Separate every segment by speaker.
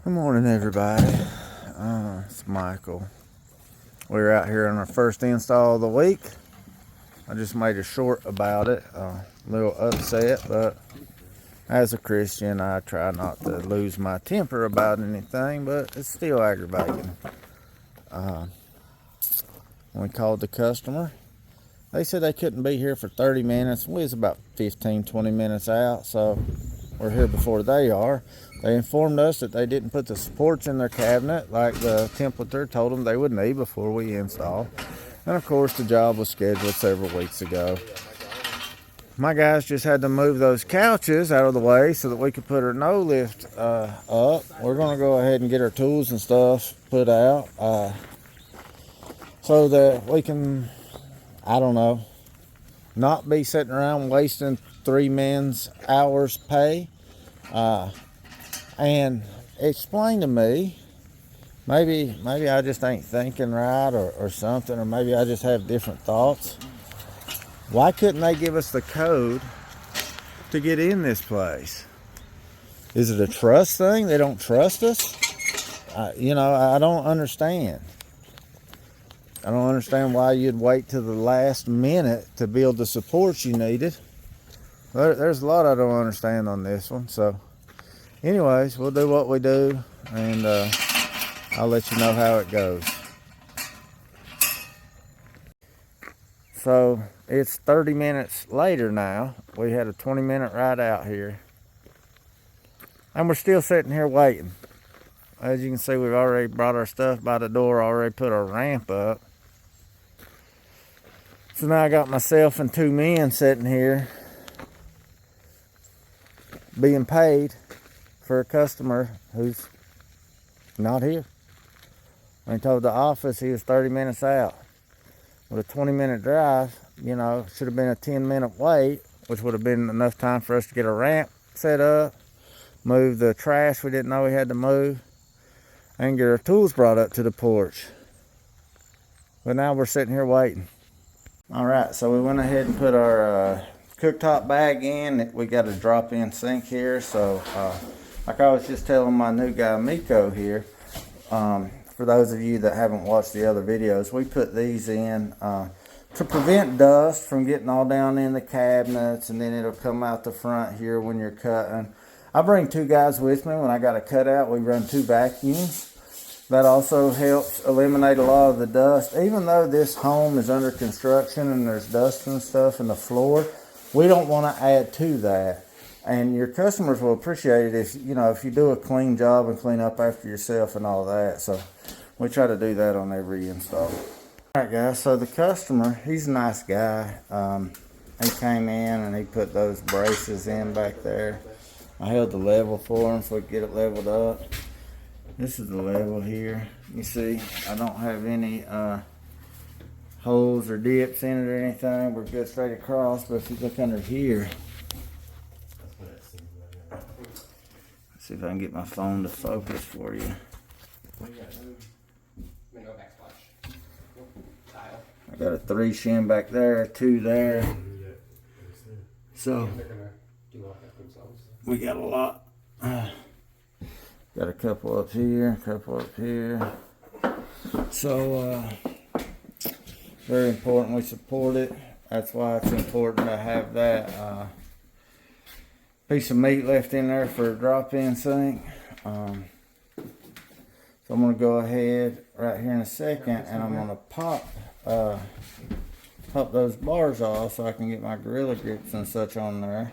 Speaker 1: Good morning, everybody. It's Michael. We're out here on our first install of the week. I just made a short about it. A little upset, but as a Christian, I try not to lose my temper about anything, but it's still aggravating. When we called the customer, they said they couldn't be here for 30 minutes. We was about 15-20 minutes out, so we're here before they are. They informed us that they didn't put the supports in their cabinet like the templater told them they would need before we install. And of course, the job was scheduled several weeks ago. My guys just had to move those couches out of the way so that we could put our no lift up. We're going to go ahead and get our tools and stuff put out so that we can, I don't know, not be sitting around wasting 3 men's hours pay. And explain to me, maybe I just ain't thinking right or something, or maybe I just have different thoughts. Why couldn't they give us the code to get in this place? Is it a trust thing? They don't trust us? I don't understand. I don't understand why you'd wait till the last minute to build the supports you needed. There's a lot I don't understand on this one, so anyways, we'll do what we do, and I'll let you know how it goes. So it's 30 minutes later now. We had a 20-minute ride out here, and we're still sitting here waiting. As you can see, we've already brought our stuff by the door, already put our ramp up. So now I got myself and 2 men sitting here being paid for a customer who's not here. When he told the office he was 30 minutes out. With a 20-minute drive, should have been a 10-minute wait, which would have been enough time for us to get a ramp set up, move the trash we didn't know we had to move, and get our tools brought up to the porch. But now we're sitting here waiting. All right, so we went ahead and put our cooktop bag in. We got a drop-in sink here, so like I was just telling my new guy Miko here, for those of you that haven't watched the other videos, we put these in to prevent dust from getting all down in the cabinets, and then it'll come out the front here when you're cutting. I bring 2 guys with me when I got a cutout. We run 2 vacuums. That also helps eliminate a lot of the dust. Even though this home is under construction and there's dust and stuff in the floor, we don't want to add to that. And your customers will appreciate it if you do a clean job and clean up after yourself and all that. So we try to do that on every install. All right, guys, so the customer, he's a nice guy. He came in and he put those braces in back there. I held the level for him so we could get it leveled up. This is the level here. You see, I don't have any holes or dips in it or anything. We're good straight across, but if you look under here, let's see if I can get my phone to focus for you. I got a 3 shim back there, 2 there. So we got a lot. Got a couple up here, a couple up here. So very important we support it. That's why it's important to have that piece of meat left in there for a drop-in sink. So I'm going to go ahead right here in a second, and I'm going to pop those bars off so I can get my Gorilla Grips and such on there.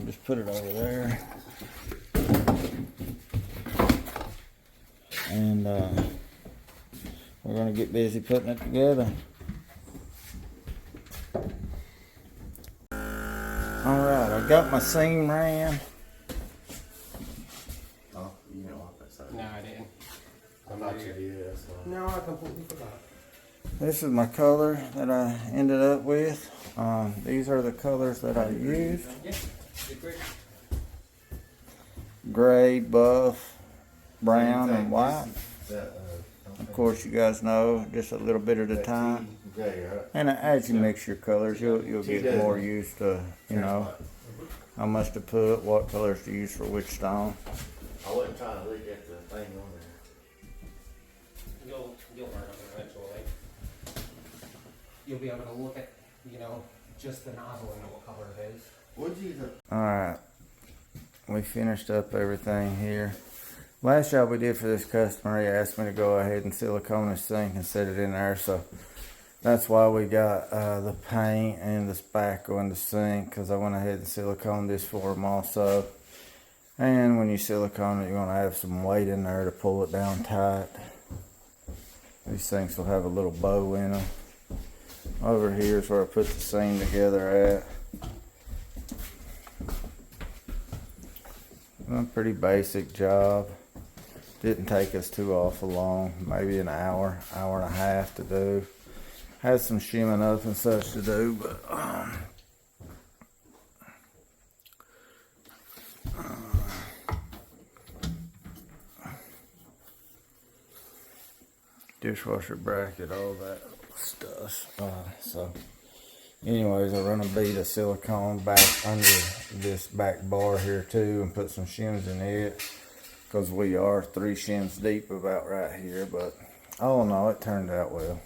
Speaker 1: Just put it over there. And we're going to get busy putting it together. Alright, I got my seam ran.
Speaker 2: Oh, you didn't want that side.
Speaker 3: No, I didn't.
Speaker 2: I'm not sure you did, so.
Speaker 3: No, I completely forgot.
Speaker 1: This is my color that I ended up with. These are the colors that I used.
Speaker 3: Yeah, great.
Speaker 1: Gray, buff, brown, and white. Of course, you guys know, just a little bit at a time. And as you mix your colors, you'll get more used to, how much to put, what colors to use for which stone.
Speaker 2: I wasn't trying to leak it.
Speaker 3: you'll be able to look at, you know, just the nozzle and know what color it is.
Speaker 2: What'd you use?
Speaker 1: Alright, we finished up everything here. Last job we did for this customer, he asked me to go ahead and silicone his sink and set it in there, so that's why we got the paint and the spackle in the sink, because I went ahead and siliconed this for him also. And when you silicone it, you're going to have some weight in there to pull it down tight. These things will have a little bow in them. Over here is where I put the seam together at. A pretty basic job. Didn't take us too awful long, maybe an hour, hour and a half to do. Had some shimming up and such to do, but dishwasher bracket, all that stuff. So anyways, I run a bead of silicone back under this back bar here too and put some shims in it, because we are 3 shims deep about right here, but all in all, it turned out well.